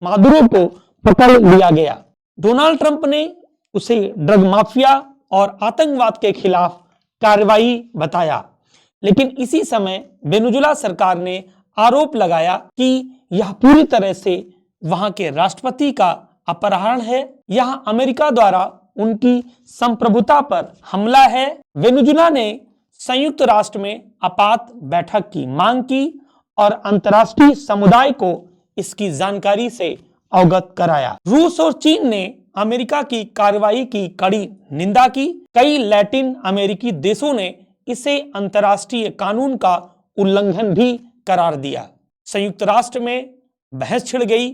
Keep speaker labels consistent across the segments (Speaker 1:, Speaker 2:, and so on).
Speaker 1: Maduro को पकड़ लिया गया। डोनाल्ड ट्रंप ने उसे ड्रग माफिया और आतंकवाद के खिलाफ कार्रवाई बताया, लेकिन इसी समय वेनेजुएला सरकार ने आरोप लगाया कि यह पूरी तरह से वहां के राष्ट्रपति का अपहरण है, यह अमेरिका द्वारा उनकी संप्रभुता पर हमला है। वेनेजुएला ने संयुक्त राष्ट्र में आपात बैठक की मांग की और अंतर्राष्ट्रीय समुदाय को इसकी जानकारी से अवगत कराया। रूस और चीन ने अमेरिका की कार्रवाई की कड़ी निंदा की। कई लैटिन अमेरिकी देशों ने इसे अंतर्राष्ट्रीय कानून का उल्लंघन भी करार दिया। संयुक्त राष्ट्र में बहस छिड़ गई,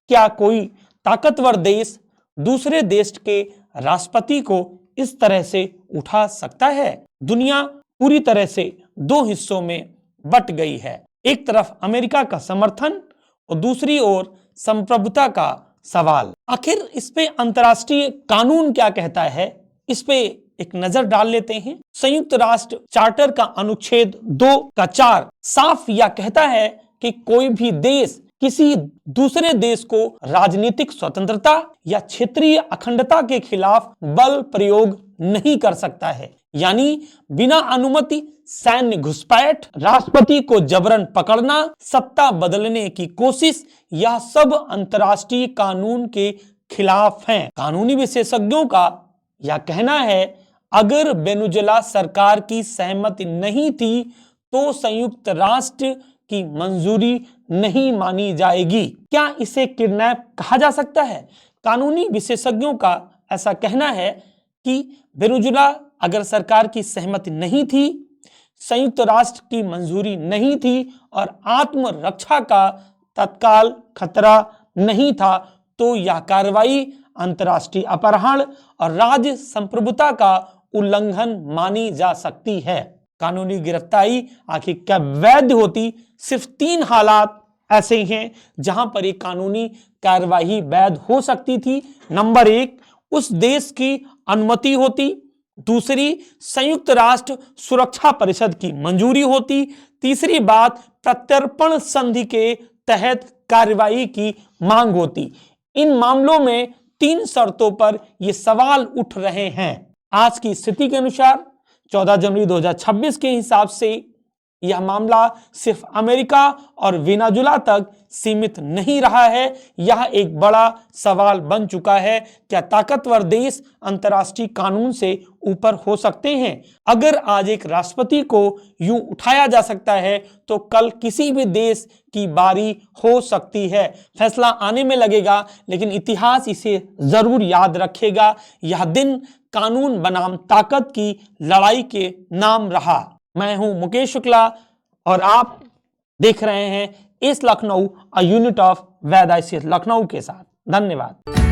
Speaker 1: क्या कोई ताकतवर देश दूसरे देश के राष्ट्रपति को इस तरह से उठा सकता है? दुनिया पूरी तरह से दो हिस्सों में बट गई है, एक तरफ अमेरिका का समर्थन और दूसरी ओर संप्रभुता का सवाल। आखिर इस पे अंतर्राष्ट्रीय कानून क्या कहता है, इस पे एक नजर डाल लेते हैं। संयुक्त राष्ट्र चार्टर का अनुच्छेद 2 का 4 साफ यह कहता है कि कोई भी देश किसी दूसरे देश को राजनीतिक स्वतंत्रता या क्षेत्रीय अखंडता के खिलाफ बल प्रयोग नहीं कर सकता है, यानी बिना अनुमति सैन्य घुसपैठ, राष्ट्रपति को जबरन पकड़ना, सत्ता बदलने की कोशिश, यह सब अंतर्राष्ट्रीय कानून के खिलाफ हैं। कानूनी विशेषज्ञों का यह कहना है, अगर वेनेजुएला सरकार की सहमति नहीं थी तो संयुक्त राष्ट्र की मंजूरी नहीं मानी जाएगी। क्या इसे किडनैप कहा जा सकता है? कानूनी विशेषज्ञों का ऐसा कहना है कि वेनेजुएला अगर सरकार की सहमति नहीं थी, संयुक्त राष्ट्र की मंजूरी नहीं थी और आत्मरक्षा का तत्काल खतरा नहीं था, तो यह कार्रवाई अंतर्राष्ट्रीय अपहरण और राज्य संप्रभुता का उल्लंघन मानी जा सकती है। कानूनी गिरफ्तारी आखिर क्या वैध होती? सिर्फ 3 हालात ऐसे हैं जहां पर एक कानूनी कार्यवाही वैध हो सकती थी। नंबर 1, उस देश की अनुमति होती। दूसरी, संयुक्त राष्ट्र सुरक्षा परिषद की मंजूरी होती। तीसरी बात, प्रत्यर्पण संधि के तहत कार्रवाई की मांग होती। इन मामलों में 3 शर्तों पर ये सवाल उठ रहे हैं। आज की स्थिति के अनुसार 14 जनवरी 2026 के हिसाब से यह मामला सिर्फ अमेरिका और वेनेजुएला तक सीमित नहीं रहा है, यह एक बड़ा सवाल बन चुका है। क्या ताकतवर देश अंतर्राष्ट्रीय कानून से ऊपर हो सकते हैं? अगर आज एक राष्ट्रपति को यूं उठाया जा सकता है तो कल किसी भी देश की बारी हो सकती है। फैसला आने में लगेगा, लेकिन इतिहास इसे जरूर याद रखेगा। यह दिन कानून बनाम ताकत की लड़ाई के नाम रहा। मैं हूं मुकेश शुक्ला और आप देख रहे हैं इस Lucknow a unit of Ved ICS Lucknow के साथ। धन्यवाद।